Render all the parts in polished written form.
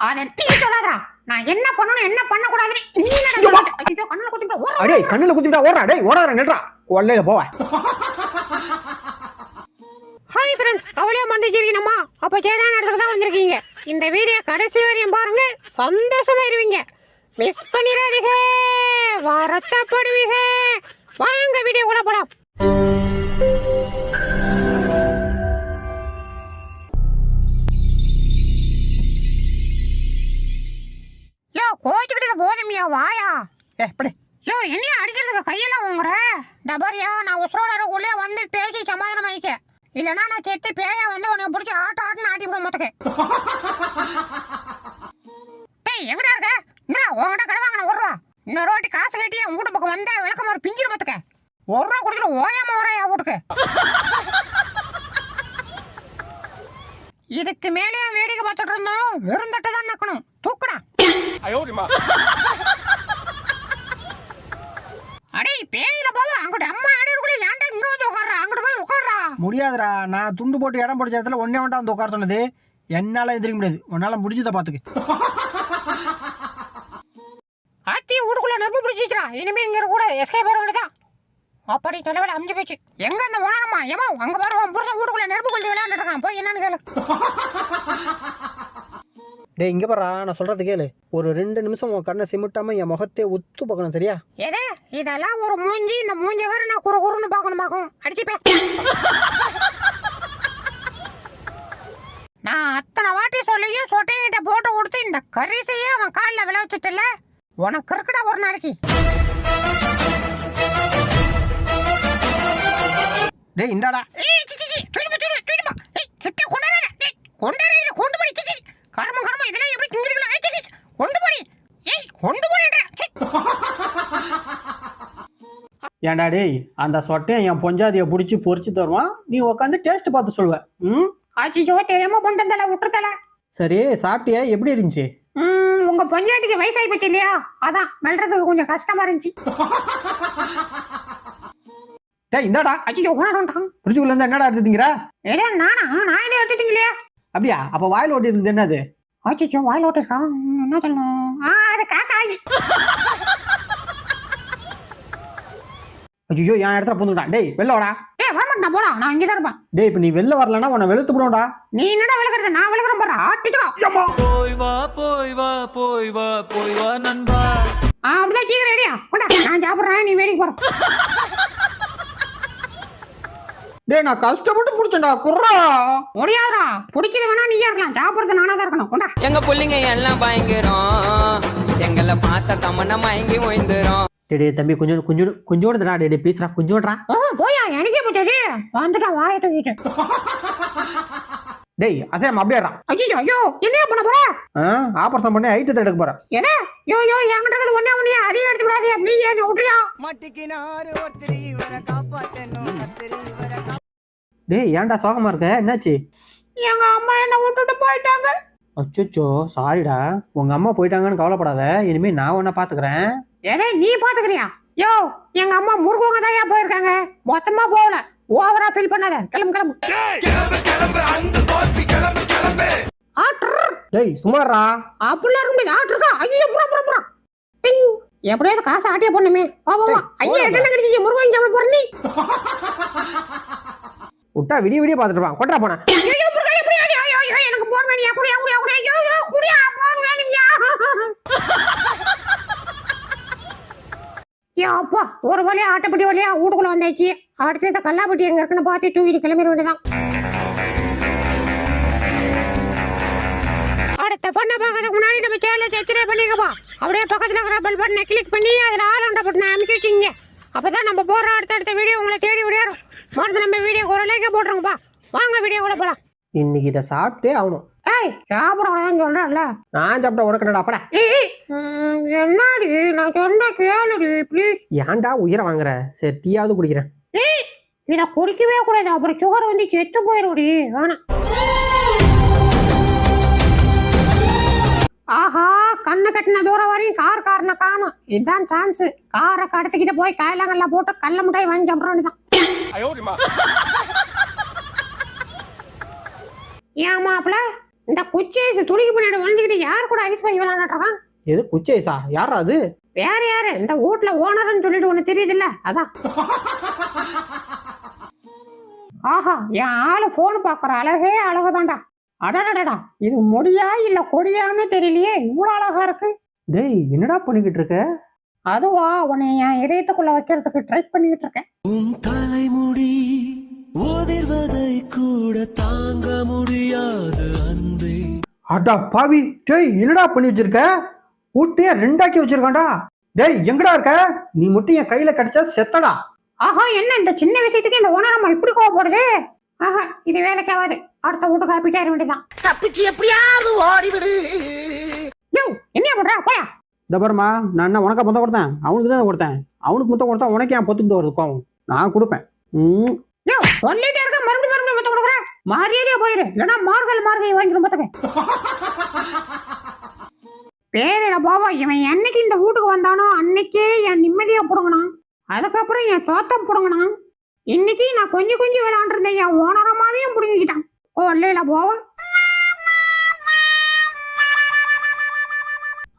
அத டீ சொல்லாதடா. நான் என்ன பண்ணனும் என்ன பண்ண கூடாதுன்னு நீ என்ன ஐயோ கண்ணுல குத்திட்டா ஓடுற. டேய் கண்ணுல குத்திட்டா ஓடுறா. டேய் ஓடாதடா நில்றா. கொல்லையில போவ. ஹாய் ஃப்ரெண்ட்ஸ், கவலையா மறந்துச்சிருக்கீங்கம்மா. அப்ப சரியான இடத்துக்கு தான் வந்திருக்கீங்க. இந்த வீடியோ கடைசி வரையும் பாருங்க, சந்தோஷமா இருவீங்க. மிஸ் பண்ணிராதீங்க, வருத்தப்படுவீங்க. வாங்க வீடியோக்குள்ள போலாம். யோ கோச்சுக்கிட்டு போதுமியா வாயா. படி. யோ என்னையா அடிக்கிறதுக்கு கையெல்லாம் வாங்குற? டபரியா நான் உசுரோட உள்ளே வந்து பேசி சமாதானம் ஆயிக்க. இல்லனா நான் செத்து பேயா வந்து உன்னை பிடிச்சி ஆட்டுன்னு ஆட்டி விட மொத்தக்கு. டேய் எங்கடா இருக்க? இங்கடா உன்கிட்ட கடை வாங்கின 1 ரூபா. இன்னொரு வாட்டி காசு கட்டி என் வீட்டு பக்கம் வந்தா விளக்கம் ஒரு பிஞ்சிரு மொத்தக்க. 1 ரூபா கொடுத்துட்டு ஓயாம வரையா வீட்டுக்கு. இதுக்கு மேலே வேடிக்கை பார்த்துட்டு இருந்தோம். வெறும் தட்டை தான் நக்கணும். தூக்குடா. அடே பேயில போவா அங்கட அம்மா ஆடிக்குள்ள ஏன்டா இங்க வந்து உட்கார்றா? அங்கட போய் உட்கார்றா. முடியாதுடா. நான் துண்டு போட்டு இடம் போட்ட இடத்துல ஒண்ணே ஒண்ணா வந்து உட்கார சொன்னது. என்னால எந்திரிக்க முடியாது. உன்னால முடிஞ்சத பாத்துக்க. ஆத்தி வீட்டுக்குள்ள நெருப்பு பிடிச்சிச்சுடா. இனிமே இங்க கூட எஸ்கேப் ஆக வேண்டியதான். அப்படி நல்லவேளை அமைஞ்சு போச்சு. எங்க அந்த ஓனரம்மா? ஏமா அங்க பாரு உன் புருஷன் வீட்டுக்குள்ள நெருப்பு கொளுத்தி விளையாண்டுட்டு இருக்கான். போய் என்னன்னு கேளு. டேய் இங்க பாரா, நான் சொல்றது கேளு. ஒரு 2 நிமிஷம் உன் கண்ணை சிமிட்டாம என் முகத்தை உத்து பார்க்கணும், சரியா? எதே இதெல்லாம் ஒரு மூஞ்சி? இந்த மூஞ்சி வேற நான் குறுன்னு பார்க்கணுமாக்கும். அடிச்சுப்பே. நான் அத்தனை வாட்டி சொல்லியும் சொட்டையிட்ட போட்டு கொடுத்து இந்த கரிசையே அவன் காலில் விளை வச்சுட்டல. உனக்கு இருக்குடா ஒரு நாளைக்கு. டேய் இந்தாடா. ஏய் சி சி சி தூக்கிட்டு போ. ஏய் கிட்ட கொண்டாரே. டேய் கொண்டாரே கொண்டு போடி. சி சி கர்மம் இதெல்லாம் எப்படி திங்கிறீங்களா? ஏய் சி கொண்டு போடி. ஏய் கொண்டு போடிடா. சி ஏன்டா டேய், அந்த சொட்டையை என் பொஞ்சாதியை பிடிச்சி பொரிச்சு தருவான். நீ உட்காந்து டேஸ்ட் பார்த்து சொல்லுவ. ஆச்சிச்சோ தெரியாம பண்ணிட்டல விட்டுறதல. சரி சாப்பிட்டியா? எப்படி இருந்துச்சு? உங்க பஞ்சாயத்துக்கு வயசாகி போச்சு இல்லையா, அதான் மெல்றதுக்கு கொஞ்சம் கஷ்டமா இருந்துச்சு. டேய் இந்தாடா. அச்சிச்சோ உணர்ந்துட்டான். ஃப்ரிட்ஜுக்குள்ள இருந்து என்னடா எடுத்துட்டீங்கடா? ஏதோ நான் இதை எடுத்துட்டீங்க இல்லையா? அப்படியா? அப்ப வாயில் ஓட்டி இருந்தது என்னது? அச்சிச்சோ வாயில் ஓட்டிருக்கா. என்ன சொல்லணும்? அது காக்காய். ஐயோ என் இடத்துல பூந்துடா. டேய் வெளில வாடா. டேய் வரமாட்டா போடா, நான் இங்கே தான் இருப்பேன். டேய் இப்ப நீ வெளில வரலன்னா உன்னை வெளுத்து போடுவோம்டா. நீ என்னடா விளக்குறது? நான் விளக்குறேன் பாரு. ஆட்டிச்சோ போய் வா போய் வா போய் வா போய் வா நண்பா. அப்படிதான் சீக்கிரம் ரெடியா போடா. நான் சாப்பிட்றேன், நீ வேடிக்கை போற. டேய் நான் கஷ்டப்பட்டு புடிச்சேன்டா. குர்ரா முடியாதுடா. பிடிச்சது வேணா நீயா இருக்கலாம், சாப்பிட்றது நானா தான் இருக்கணும். போடா. எங்க புள்ளிங்க எல்லாம் பயங்கரம். எங்களை பார்த்த தமன்னா மயங்கி ஓய்ந்துரும். டேய் தம்பி கொஞ்சோடுடா. டேய் ப்ளீஸ்டா கொஞ்சோடுடா. போயா எனக்கே போச்சது. வந்துட்டா வாயை தூக்கிட்டு. டேய் அசேம் அப்படியேடா. ஐயோ என்ன பண்ண போற? ஆபரேஷன் பண்ணி ஹைட் எடுக்க போறேன். எதே யோ என்கிட்ட இருக்கிறது ஒண்ணே அதையும் எடுத்து விடாதே. ப்ளீஸ் ஏன் விட்டுறியா? மட்டிக்கினாரு ஒருத்தரி வர காப்பாத்தணும் கத்திரி வர. டேய் ஏன்டா சோகமா இருக்க? என்னாச்சு? எங்க அம்மா என்ன விட்டுட்டு போயிட்டாங்க. அச்சோ சாரிடா. உங்க அம்மா போயிட்டாங்கன்னு கவலைப்படாத. இனிமே நான் உன்னை பாத்துக்கிறேன். எதே நீ பாத்துக்கிறியா? யோ எங்க அம்மா முருகவங்க தான் போயிருக்காங்க, மொத்தமா போகல. ஓவரா ஃபீல் பண்ணாத. கிளம்பு. டேய் சுமாரா. அப்படிலாம் இருக்க முடியாது. ஆட்டுருக்கா. ஐயோ புறா டிங். எப்படியாவது காசு ஆட்டியே போடணுமே. வா ஐயா எட்டனை கிடைச்சிச்சு. முருகன் சாப்பிட போற நீ. விட்டா விடிய பாத்துட்டு இருப்பான். கொட்டா போன. ஐயோ முருகன் எப்படி? ஐயோ எனக்கு போன் வேணியா? குடியா போன் வேணும்யா. அப்பா ஒரு வழியா ஆட்டப்பட்டி வழியா வீட்டுக்குள்ள வந்தாச்சு. அடுத்தது கல்லாப்பட்டி எங்க இருக்குன்னு பார்த்து தூக்கிட்டு கிளம்பிட வேண்டியதான். அடுத்த பண்ண பார்க்கறதுக்கு முன்னாடி நம்ம சேனலை சப்ஸ்கிரைப் பண்ணிக்கப்பா. அப்படியே பக்கத்துல இருக்கிற பெல் பட்டனை கிளிக் பண்ணி அதில் ஆல் பட்டனை அமைச்சு வச்சுங்க. அப்பதான் நம்ம போற அடுத்த வீடியோ உங்களை தேடி விடையாரும். மறந்து நம்ம வீடியோ ஒரு லைக்கே போட்டுருங்கப்பா. வாங்க வீடியோக்குள்ள போலாம். இன்னைக்கு இதை சாப்பிட்டே ஆகணும். ஏய் சாப்பிடக்கூடாதுன்னு சொல்றேன்ல. நான் சாப்பிட்டா உனக்கு என்னடா? அப்படா என்னடி நான் சொன்ன கேளுடி ப்ளீஸ். ஏன்டா உயிரை வாங்குற? சரி டீயாவது குடிக்கிறேன். ஏய் இதை குடிக்கவே கூடாது, அப்புறம் சுகர் வந்து செத்து போயிடுடி. வேணாம். ஆஹா கண்ணு கட்டின தூரம் வரையும் காரனை காணும். இதுதான் சான்ஸ். காரை கடத்திக்கிட்டு போய் காயலாங்கல்லாம் போட்டு கல்ல முட்டாய் வாங்கி சாப்பிட்றான்னுதான். ஏன் மாப்பிள்ள இந்த குச்சி ஐஸ் துணிக்கு பின்னாடி ஒழிஞ்சுக்கிட்டு யார் கூட ஐஸ் பாய் விளையாண்டுறான்? எது குச்சி ஐஸா? யாரா அது? வேற யாரு? இந்த வீட்ல ஓனர்னு சொல்லிட்டு ஒண்ணு தெரியுது இல்ல, அதான். ஆஹா, என் ஆளு போன் பாக்குற அழகே அழகுதான்டா. அடடடா, இது முடியா இல்ல கொடியான்னு தெரியலையே, இவ்வளவு அழகா இருக்கு. டேய் என்னடா பண்ணிக்கிட்டு இருக்க? அதுவா, உன்னை என் இதயத்துக்குள்ள வைக்கிறதுக்கு ட்ரை பண்ணிட்டு இருக்கேன். உன் தலைமுடி உதிர்வதை கூட தாங்க முடியாது அன்பே. அடா பாவி, டேய் என்னடா பண்ணி வச்சிருக்க? ஊட்டிய ரெண்டாக்கி வச்சிருக்கான்டா. டேய் எங்கடா இருக்க? நீ மட்டும் என் கையில கிடைச்சா செத்தடா. ஆஹா, என்ன இந்த சின்ன விஷயத்துக்கு இந்த ஓனரம்மா இப்படி கோவப்படுது? ஆஹா, இது வேலைக்காவது. அடுத்த வீட்டு காப்பிட்டே வேண்டியதான். தப்பிச்சு எப்படியாவது ஓடிவிடு. யோ, என்ன பண்ற? போயா. இந்த பாருமா, நான் என்ன உனக்கா முத்தம் கொடுத்தேன்? அவனுக்கு தான் கொடுத்தேன். அவனுக்கு முத்தம் கொடுத்தா உனக்கு ஏன் பொத்துக்கிட்டு வருது கோவம்? நான் கொடுப்பேன். யோ, சொல்லிட்டே இருக்க, மறுபடியும் முத்தம் கொடுக்குறேன். மரியாதையா போயிரு, இல்லைன்னா மார்கழி வாங்கிடும் பார்த்துக்க. பேரில போவா, இவன் என்னைக்கு இந்த வீட்டுக்கு வந்தானோ அன்னைக்கே என் நிம்மதியா புடுங்கணும். அதுக்கப்புறம் என் தோட்டம் புடுங்கணும். இன்னைக்கு நான் கொஞ்சம் விளையாண்டுருந்தேன், என் ஓனரமாவையும் புடுங்கிக்கிட்டான். ஓ இல்லையில போவா.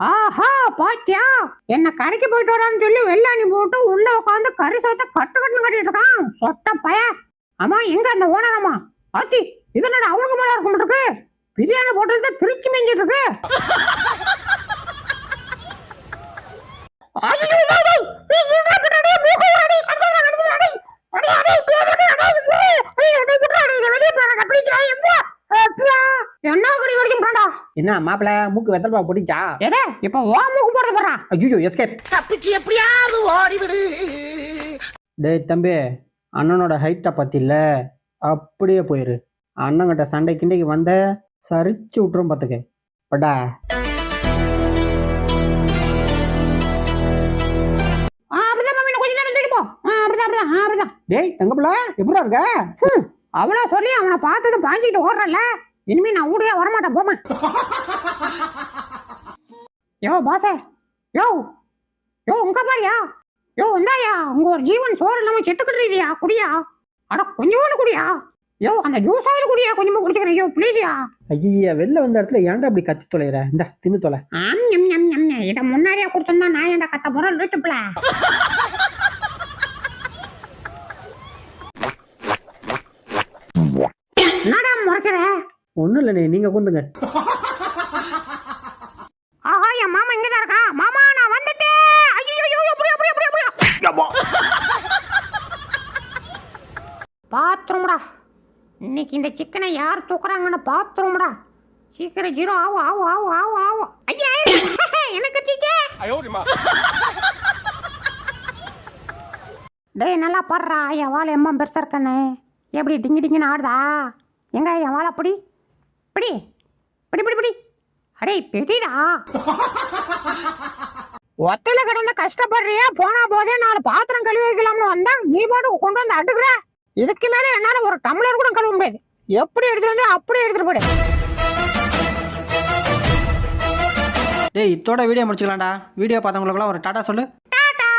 ஆஹா, பாத்தியா? என்ன கடைக்கு போயிட்டு வரான்னு சொல்லி வெள்ளாணி போட்டு உள்ள உட்காந்து கறி சோத்த கட்டுன்னு கட்டிட்டு இருக்கான் சொட்ட பய. ஆமா, எங்க அந்த ஓனரம்மா? ஆத்தி, இது என்னடா அவனுக்கு மேல இருக்கும் இருக்கு? பிரியாணி போட்டது தான் பிரிச்சு மேஞ்சிட்டு இருக்கு. என்ன மாப்பிள, மூக்கு வெத்தல் பாவு பிடிச்சா? இப்ப ஓ மூக்கு போறது போறா. ஐயோ, எஸ்கேப். தப்பிச்சு எப்படியாவது ஓடிவிடு. டேய் தம்பி, அண்ணனோட ஹைட்டை பத்தில அப்படியே போயிரு. அண்ணங்கிட்ட சண்டை கிண்டைக்கு வந்த சரிச்சு விட்டுரும் பார்த்துக்க. படா டேய் தங்கப்பிள்ள, எப்படா இருக்க? அவ்வளோ சொல்லி அவனை பார்த்தது பாஞ்சிக்கிட்டு ஓடுறல. இனிமே நான் ஊடையா வரமாட்டேன், போமா. யோ பாசே, யோ யோ உங்க பாரியா? யோ வந்தாயா? உங்க ஒரு ஜீவன் சோறு இல்லாம செத்துக்கிட்டுறியா? குடியா? அட கொஞ்சோண்டு குடியா? யோ அந்த ஜூஸாவது குடியா, கொஞ்சமா குடிச்சுக்கிறேன். யோ ப்ளீஸ்யா. ஐயா, வெளில வந்த இடத்துல ஏன்டா அப்படி கத்தி தொலைகிற? இந்த தின்னு தொலை. இதை முன்னாடியே கொடுத்திருந்தா நான் ஏன்டா கத்த போறேன்? லூச்சுப்ல. என்னடா முறைக்கிற? ஒண்ணும் இல்ல, நீங்க கொண்டுங்க. ஆஹா, என் மாமா இங்கதான் இருக்கா. மாமா நான் வந்துட்டேன். பாத்ரூம்டா. இன்னைக்கு இந்த சிக்கனை யார் தூக்குறாங்கன்னு பாத்ரூம்டா. சீக்கிரம் ஜீரோ ஆவு. ஐயா, எனக்கு சீச்சே. டேய் நல்லா பாடுறா. என் வாழை எம்மா பெருசா இருக்கானே. எப்படி டிங்கின்னு ஆடுதா? எங்க என் வாழை பிடி. அடே பிடிடா. ஒத்தையில கிடந்த கஷ்டப்படுறியா? போனா போதே 4 பாத்திரம் கழுவி வைக்கலாம்னு வந்தா நீ பாட்டு கொண்டு வந்து அடுக்குற. இதுக்கு மேல என்னால ஒரு டம்ளர் கூட கழுவ முடியாது. எப்படி எடுத்துட்டு வந்து அப்படியே எடுத்துட்டு போடு. டேய், இத்தோட வீடியோ முடிச்சுக்கலாம்டா. வீடியோ பார்த்தவங்களுக்குலாம் ஒரு டாடா சொல்லு. டாடா.